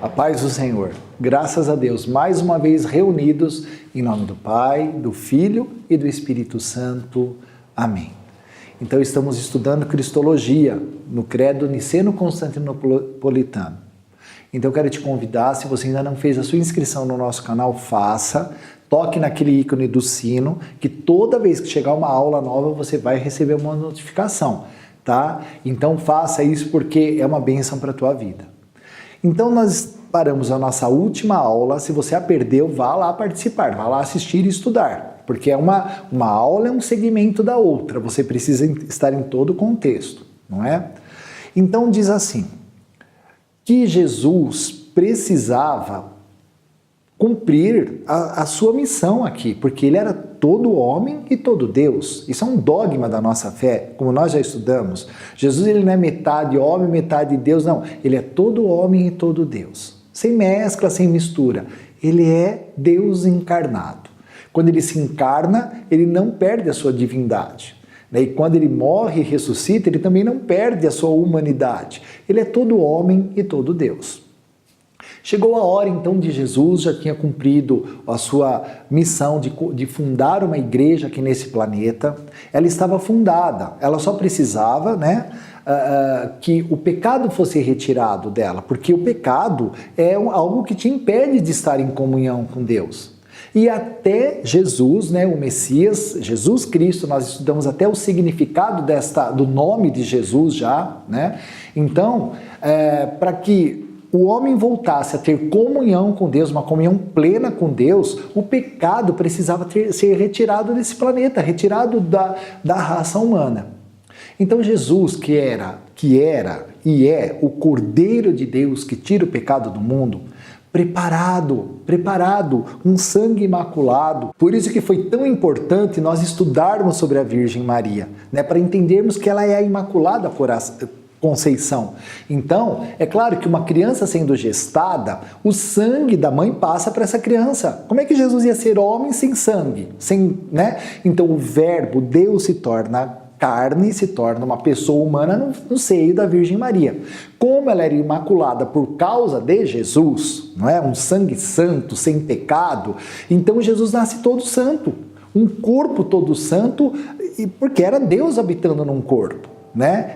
A paz do Senhor. Graças a Deus, mais uma vez reunidos em nome do Pai, do Filho e do Espírito Santo. Amém. Então estamos estudando Cristologia no Credo Niceno-Constantinopolitano. Então eu quero te convidar, se você ainda não fez a sua inscrição no nosso canal, faça. Toque naquele ícone do sino, que toda vez que chegar uma aula nova você vai receber uma notificação, tá? Então faça isso porque é uma bênção para a tua vida. Então nós paramos a nossa última aula. Se você a perdeu, vá lá participar, vá lá assistir e estudar, porque uma aula é um segmento da outra, você precisa estar em todo o contexto, não é? Então diz assim, que Jesus precisava cumprir a sua missão aqui, porque ele era todo homem e todo Deus. Isso é um dogma da nossa fé, como nós já estudamos. Jesus ele não é metade homem, metade Deus, não. Ele é todo homem e todo Deus. Sem mescla, sem mistura. Ele é Deus encarnado. Quando ele se encarna, ele não perde a sua divindade. E quando ele morre e ressuscita, ele também não perde a sua humanidade. Ele é todo homem e todo Deus. Chegou a hora então de Jesus, já tinha cumprido a sua missão de fundar uma igreja aqui nesse planeta. Ela estava fundada, ela só precisava, que o pecado fosse retirado dela, porque o pecado é algo que te impede de estar em comunhão com Deus. E até Jesus, o Messias, Jesus Cristo, nós estudamos até o significado do nome de Jesus já, Então, para que o homem voltasse a ter comunhão com Deus, uma comunhão plena com Deus, o pecado precisava ser retirado desse planeta, retirado da raça humana. Então Jesus, que era e é o Cordeiro de Deus que tira o pecado do mundo, preparado, um sangue imaculado. Por isso que foi tão importante nós estudarmos sobre a Virgem Maria, para entendermos que ela é a Imaculada Conceição. Então, é claro que uma criança sendo gestada, o sangue da mãe passa para essa criança. Como é que Jesus ia ser homem sem sangue? Então o verbo, Deus se torna carne, se torna uma pessoa humana no seio da Virgem Maria. Como ela era imaculada por causa de Jesus, um sangue santo, sem pecado, então Jesus nasce todo santo, um corpo todo santo, porque era Deus habitando num corpo.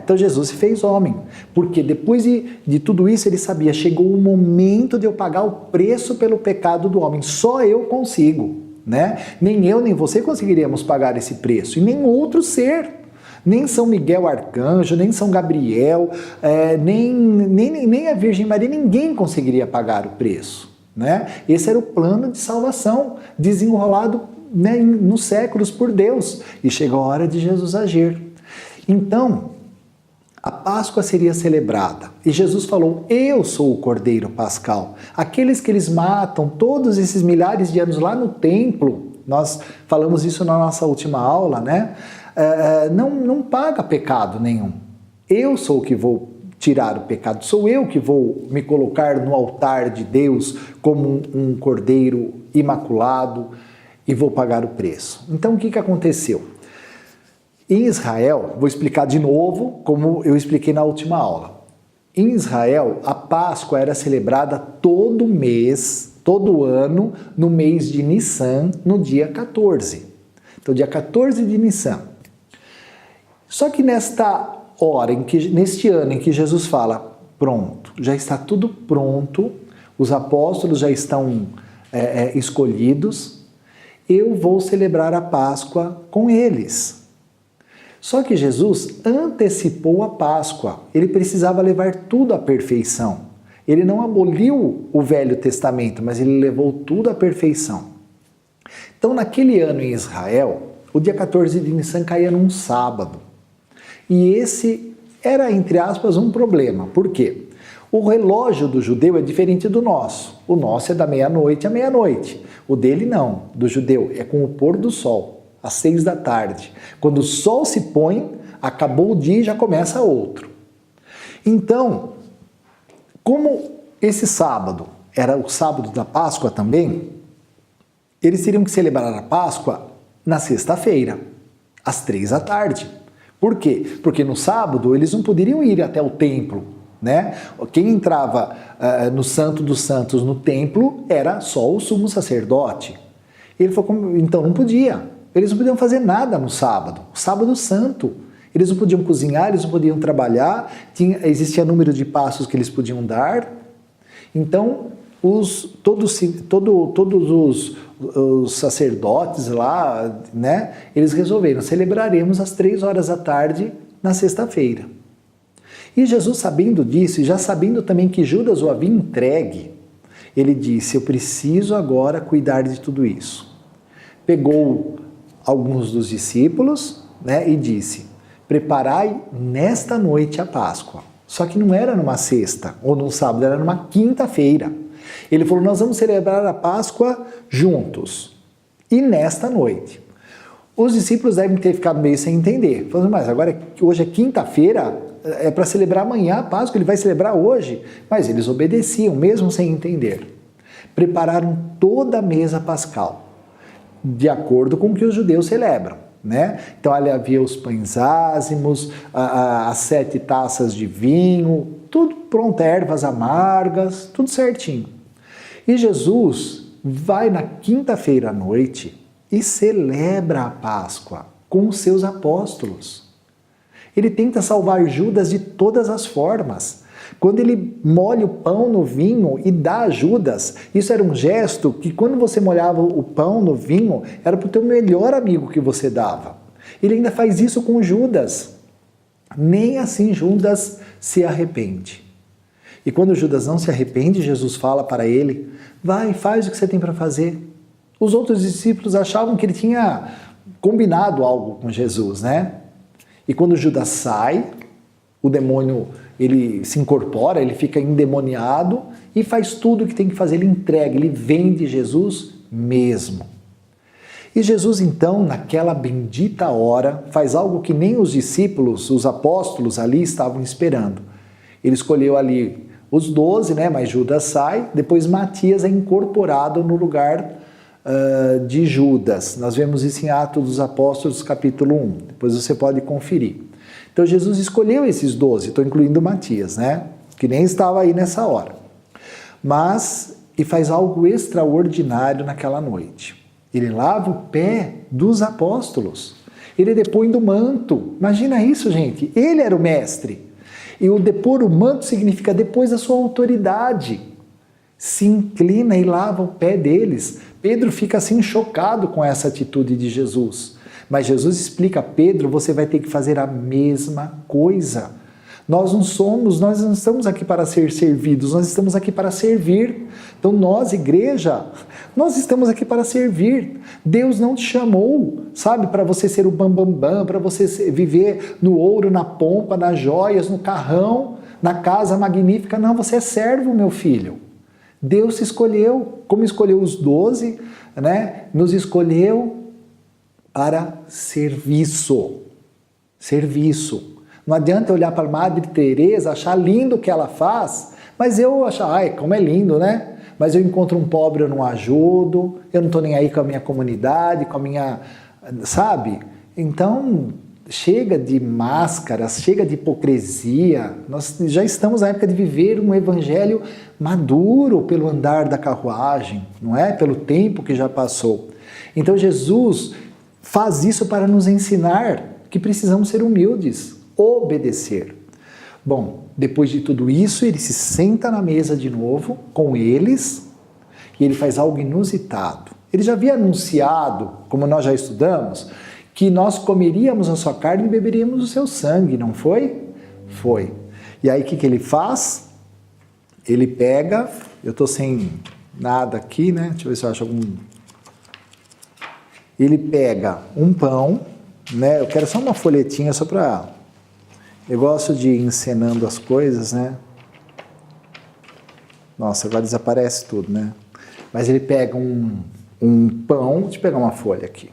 Então Jesus se fez homem, porque depois de tudo isso ele sabia, chegou o momento de eu pagar o preço pelo pecado do homem, só eu consigo, nem eu nem você conseguiríamos pagar esse preço, e nem outro ser, nem São Miguel Arcanjo, nem São Gabriel, nem a Virgem Maria, ninguém conseguiria pagar o preço, Esse era o plano de salvação, desenrolado nos séculos por Deus, e chegou a hora de Jesus agir. Então, a Páscoa seria celebrada e Jesus falou, eu sou o Cordeiro Pascal. Aqueles que eles matam todos esses milhares de anos lá no templo, nós falamos isso na nossa última aula, não paga pecado nenhum. Eu sou o que vou tirar o pecado, sou eu que vou me colocar no altar de Deus como um Cordeiro imaculado e vou pagar o preço. Então, o que aconteceu? Em Israel, vou explicar de novo como eu expliquei na última aula. Em Israel, a Páscoa era celebrada todo mês, todo ano, no mês de Nissan, no dia 14. Então, dia 14 de Nissan. Só que nesta hora, neste ano em que Jesus fala, pronto, já está tudo pronto, os apóstolos já estão escolhidos, eu vou celebrar a Páscoa com eles. Só que Jesus antecipou a Páscoa, ele precisava levar tudo à perfeição. Ele não aboliu o Velho Testamento, mas ele levou tudo à perfeição. Então, naquele ano em Israel, o dia 14 de Nissan caía num sábado. E esse era, entre aspas, um problema. Por quê? O relógio do judeu é diferente do nosso. O nosso é da meia-noite à meia-noite. O dele não, do judeu, é com o pôr do sol. Às 6 da tarde. Quando o sol se põe, acabou o dia e já começa outro. Então, como esse sábado era o sábado da Páscoa também, eles teriam que celebrar a Páscoa na sexta-feira, às 3 da tarde. Por quê? Porque no sábado eles não poderiam ir até o templo, né? Quem entrava no Santo dos Santos, no templo, era só o sumo sacerdote. Ele falou, então não podia. Eles não podiam fazer nada no sábado. O sábado santo. Eles não podiam cozinhar, eles não podiam trabalhar, existia número de passos que eles podiam dar. Então, todos os sacerdotes lá, né, eles resolveram, celebraremos às 3 horas da tarde na sexta-feira. E Jesus, sabendo disso, e já sabendo também que Judas o havia entregue, ele disse, eu preciso agora cuidar de tudo isso. Pegou alguns dos discípulos, né, e disse, preparai nesta noite a Páscoa. Só que não era numa sexta ou num sábado, era numa quinta-feira. Ele falou, nós vamos celebrar a Páscoa juntos. E nesta noite. Os discípulos devem ter ficado meio sem entender. Falando, mas agora, hoje é quinta-feira, é para celebrar amanhã a Páscoa, ele vai celebrar hoje. Mas eles obedeciam, mesmo sem entender. Prepararam toda a mesa pascal, de acordo com o que os judeus celebram, né? Então ali havia os pães ázimos, as 7 taças de vinho, tudo pronto, ervas amargas, tudo certinho. E Jesus vai na quinta-feira à noite e celebra a Páscoa com os seus apóstolos. Ele tenta salvar Judas de todas as formas. Quando ele molha o pão no vinho e dá a Judas, isso era um gesto que quando você molhava o pão no vinho, era para o teu melhor amigo que você dava. Ele ainda faz isso com Judas. Nem assim Judas se arrepende. E quando Judas não se arrepende, Jesus fala para ele, vai, faz o que você tem para fazer. Os outros discípulos achavam que ele tinha combinado algo com Jesus, né? E quando Judas sai, o demônio, ele se incorpora, ele fica endemoniado e faz tudo o que tem que fazer, ele entrega, ele vende Jesus mesmo. E Jesus então, naquela bendita hora, faz algo que nem os discípulos, os apóstolos ali estavam esperando. Ele escolheu ali os 12, né? Mas Judas sai, depois Matias é incorporado no lugar de Judas. Nós vemos isso em Atos dos Apóstolos, capítulo 1. Depois você pode conferir. Então Jesus escolheu esses 12, estou incluindo Matias, né? Que nem estava aí nessa hora. E faz algo extraordinário naquela noite. Ele lava o pé dos apóstolos. Ele depõe do manto. Imagina isso, gente. Ele era o mestre. E o depor o manto significa depois da sua autoridade. Se inclina e lava o pé deles. Pedro fica assim chocado com essa atitude de Jesus. Mas Jesus explica, Pedro, você vai ter que fazer a mesma coisa. Nós não estamos aqui para ser servidos, nós estamos aqui para servir. Então nós, igreja, nós estamos aqui para servir. Deus não te chamou, sabe, para você ser o bambambam, para você viver no ouro, na pompa, nas joias, no carrão, na casa magnífica. Não, você é servo, meu filho. Deus te escolheu, como escolheu os 12, né? Nos escolheu para serviço. Serviço. Não adianta olhar para a Madre Teresa, achar lindo o que ela faz, mas eu achar, ai, como é lindo, né? Mas eu encontro um pobre, eu não ajudo, eu não estou nem aí com a minha comunidade, com a minha, sabe? Então, chega de máscaras, chega de hipocrisia. Nós já estamos na época de viver um evangelho maduro pelo andar da carruagem, não é? Pelo tempo que já passou. Então, Jesus faz isso para nos ensinar que precisamos ser humildes, obedecer. Bom, depois de tudo isso, ele se senta na mesa de novo com eles e ele faz algo inusitado. Ele já havia anunciado, como nós já estudamos, que nós comeríamos a sua carne e beberíamos o seu sangue, não foi? Foi. E aí o que ele faz? Ele pega, eu estou sem nada aqui, né? Deixa eu ver se eu acho algum... Ele pega um pão, né? Eu quero só uma folhetinha só para... Eu gosto de ir encenando as coisas, né? Nossa, agora desaparece tudo, né? Mas ele pega um pão, deixa eu pegar uma folha aqui.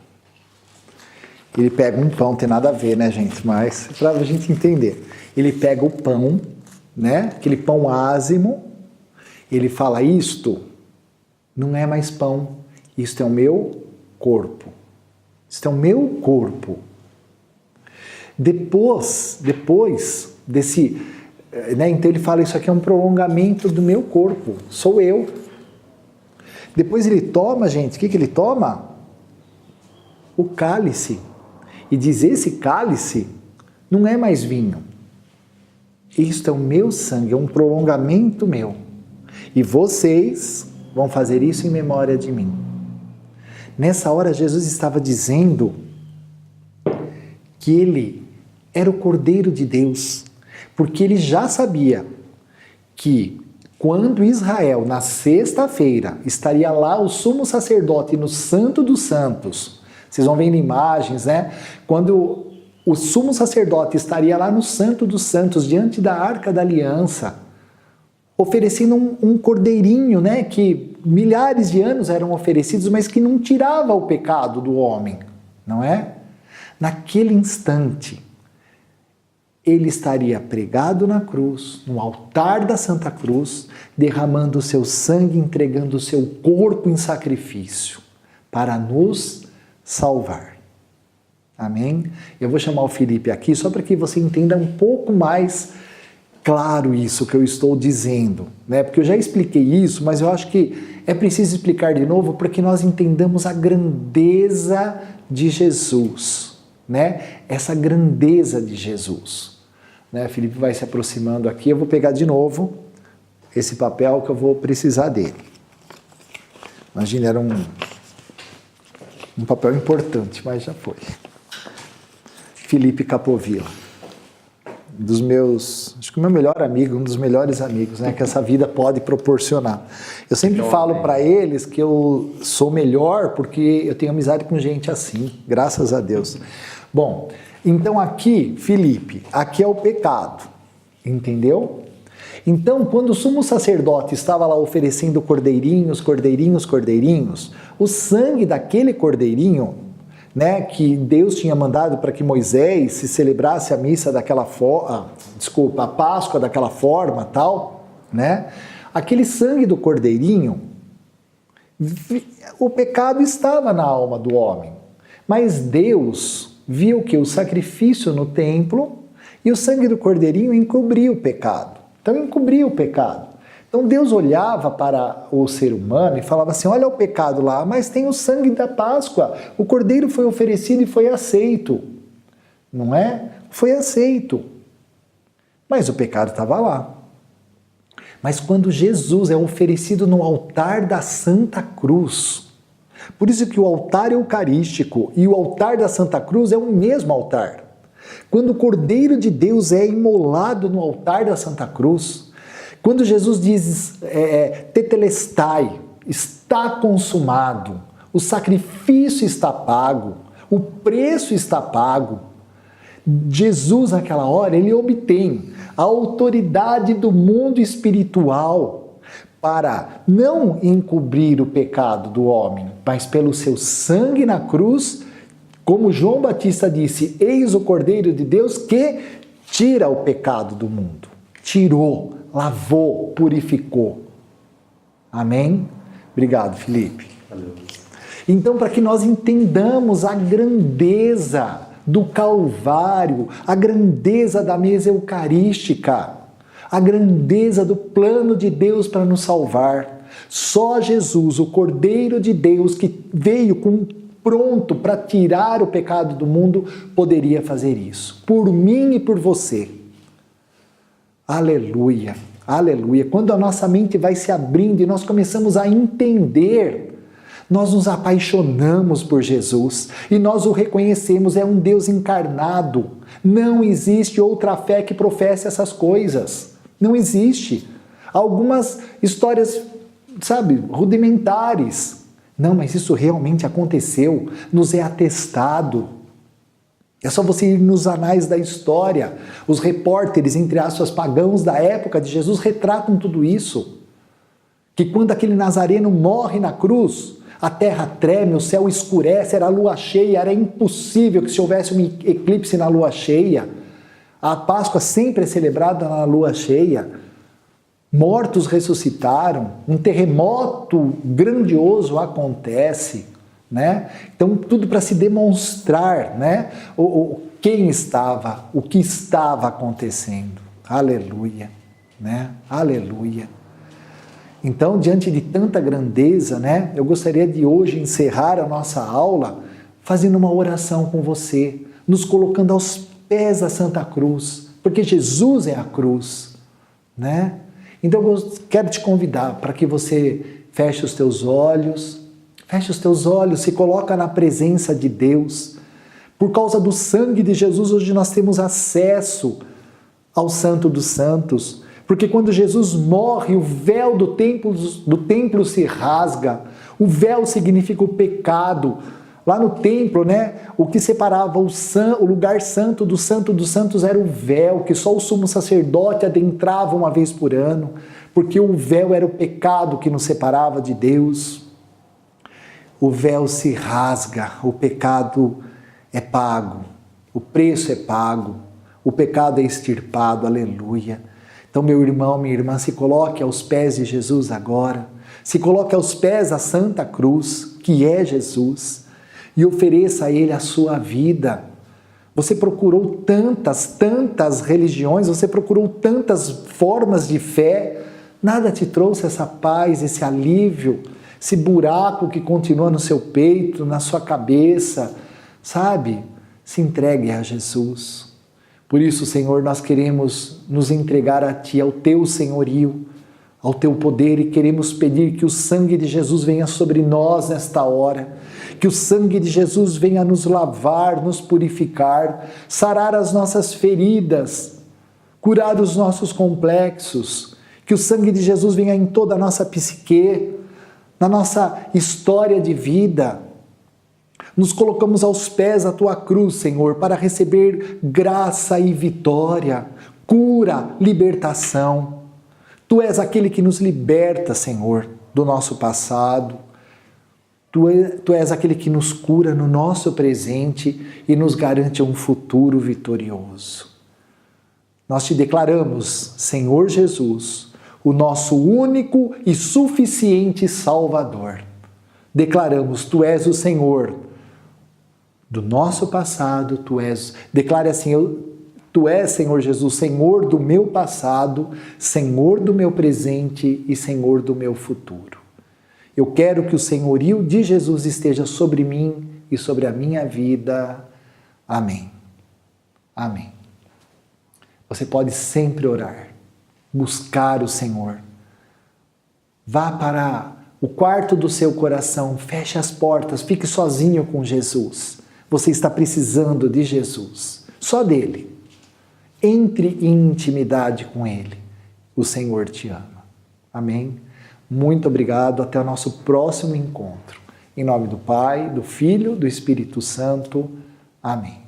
Ele pega um pão, tem nada a ver, né, gente? Mas para a gente entender. Ele pega o pão, né? Aquele pão ázimo. Ele fala, isto não é mais pão, isto é o meu corpo. Isto é o meu corpo. Depois desse né? Então ele fala, isso aqui é um prolongamento do meu corpo, sou eu. Depois ele toma, gente, o que ele toma? O cálice. E diz, esse cálice não é mais vinho. Isto é o meu sangue, é um prolongamento meu. E vocês vão fazer isso em memória de mim. Nessa hora, Jesus estava dizendo que ele era o Cordeiro de Deus, porque ele já sabia que quando Israel, na sexta-feira, estaria lá o sumo sacerdote no Santo dos Santos, vocês vão vendo imagens, né? Quando o sumo sacerdote estaria lá no Santo dos Santos, diante da Arca da Aliança, oferecendo um cordeirinho, né? Que milhares de anos eram oferecidos, mas que não tirava o pecado do homem, não é? Naquele instante, ele estaria pregado na cruz, no altar da Santa Cruz, derramando o seu sangue, entregando o seu corpo em sacrifício, para nos salvar. Amém? Eu vou chamar o Felipe aqui, só para que você entenda um pouco mais claro isso que eu estou dizendo, né? Porque eu já expliquei isso, mas eu acho que é preciso explicar de novo para que nós entendamos a grandeza de Jesus, né? Essa grandeza de Jesus. Né? Felipe vai se aproximando aqui, eu vou pegar de novo esse papel que eu vou precisar dele. Imagina, era um papel importante, mas já foi. Felipe Capovilla, dos meus, acho que o meu melhor amigo, um dos melhores amigos, né, que essa vida pode proporcionar. Eu sempre falo para eles que eu sou melhor porque eu tenho amizade com gente assim, graças a Deus. Bom, então aqui, Felipe, aqui é o pecado, entendeu? Então, quando o sumo sacerdote estava lá oferecendo cordeirinhos, o sangue daquele cordeirinho, né, que Deus tinha mandado para que Moisés se celebrasse a missa daquela forma, a Páscoa daquela forma, tal, né? Aquele sangue do cordeirinho, o pecado estava na alma do homem, mas Deus viu que o sacrifício no templo e o sangue do cordeirinho encobria o pecado. Então encobria o pecado. Então Deus olhava para o ser humano e falava assim, olha o pecado lá, mas tem o sangue da Páscoa, o cordeiro foi oferecido e foi aceito. Não é? Foi aceito. Mas o pecado estava lá. Mas quando Jesus é oferecido no altar da Santa Cruz, por isso que o altar eucarístico e o altar da Santa Cruz é o mesmo altar. Quando o Cordeiro de Deus é imolado no altar da Santa Cruz, quando Jesus diz tetelestai, está consumado, o sacrifício está pago, o preço está pago, Jesus naquela hora, ele obtém a autoridade do mundo espiritual para não encobrir o pecado do homem, mas pelo seu sangue na cruz, como João Batista disse, eis o Cordeiro de Deus que tira o pecado do mundo. Tirou, lavou, purificou. Amém? Obrigado, Felipe. Valeu. Então, para que nós entendamos a grandeza do Calvário, a grandeza da mesa eucarística, a grandeza do plano de Deus para nos salvar. Só Jesus, o Cordeiro de Deus, que veio pronto para tirar o pecado do mundo, poderia fazer isso. Por mim e por você. Aleluia, aleluia. Quando a nossa mente vai se abrindo e nós começamos a entender, nós nos apaixonamos por Jesus e nós o reconhecemos, é um Deus encarnado. Não existe outra fé que professe essas coisas. Não existe. Algumas histórias, sabe, rudimentares. Não, mas isso realmente aconteceu, nos é atestado. É só você ir nos anais da história. Os repórteres, entre aspas, pagãos da época de Jesus, retratam tudo isso. Que quando aquele nazareno morre na cruz, a terra treme, o céu escurece, era a lua cheia, era impossível que se houvesse um eclipse na lua cheia. A Páscoa sempre é celebrada na lua cheia. Mortos ressuscitaram, um terremoto grandioso acontece, né? Então, tudo para se demonstrar, né? Quem estava, o que estava acontecendo. Aleluia, né? Aleluia. Então, diante de tanta grandeza, né? Eu gostaria de hoje encerrar a nossa aula fazendo uma oração com você, nos colocando aos pés da Santa Cruz, porque Jesus é a cruz, né? Então eu quero te convidar para que você feche os teus olhos, se coloca na presença de Deus. Por causa do sangue de Jesus, hoje nós temos acesso ao Santo dos Santos, porque quando Jesus morre, o véu do templo se rasga. O véu significa o pecado. Lá no templo, né, o que separava o lugar santo dos santos era o véu, que só o sumo sacerdote adentrava uma vez por ano, porque o véu era o pecado que nos separava de Deus. O véu se rasga, o pecado é pago, o preço é pago, o pecado é extirpado, aleluia. Então, meu irmão, minha irmã, se coloque aos pés de Jesus agora, se coloque aos pés da Santa Cruz, que é Jesus, e ofereça a Ele a sua vida. Você procurou tantas religiões, você procurou tantas formas de fé, nada te trouxe essa paz, esse alívio, esse buraco que continua no seu peito, na sua cabeça, sabe? Se entregue a Jesus. Por isso, Senhor, nós queremos nos entregar a Ti, ao Teu senhorio, ao Teu poder, e queremos pedir que o sangue de Jesus venha sobre nós nesta hora, que o sangue de Jesus venha nos lavar, nos purificar, sarar as nossas feridas, curar os nossos complexos, que o sangue de Jesus venha em toda a nossa psique, na nossa história de vida. Nos colocamos aos pés da Tua cruz, Senhor, para receber graça e vitória, cura, libertação. Tu és aquele que nos liberta, Senhor, do nosso passado. Tu és aquele que nos cura no nosso presente e nos garante um futuro vitorioso. Nós te declaramos, Senhor Jesus, o nosso único e suficiente Salvador. Declaramos, Tu és o Senhor do nosso passado, declare assim, Tu és, Senhor Jesus, Senhor do meu passado, Senhor do meu presente e Senhor do meu futuro. Eu quero que o senhorio de Jesus esteja sobre mim e sobre a minha vida. Amém. Amém. Você pode sempre orar, buscar o Senhor. Vá para o quarto do seu coração, feche as portas, fique sozinho com Jesus. Você está precisando de Jesus, só dele. Entre em intimidade com Ele. O Senhor te ama. Amém? Muito obrigado. Até o nosso próximo encontro. Em nome do Pai, do Filho, do Espírito Santo. Amém.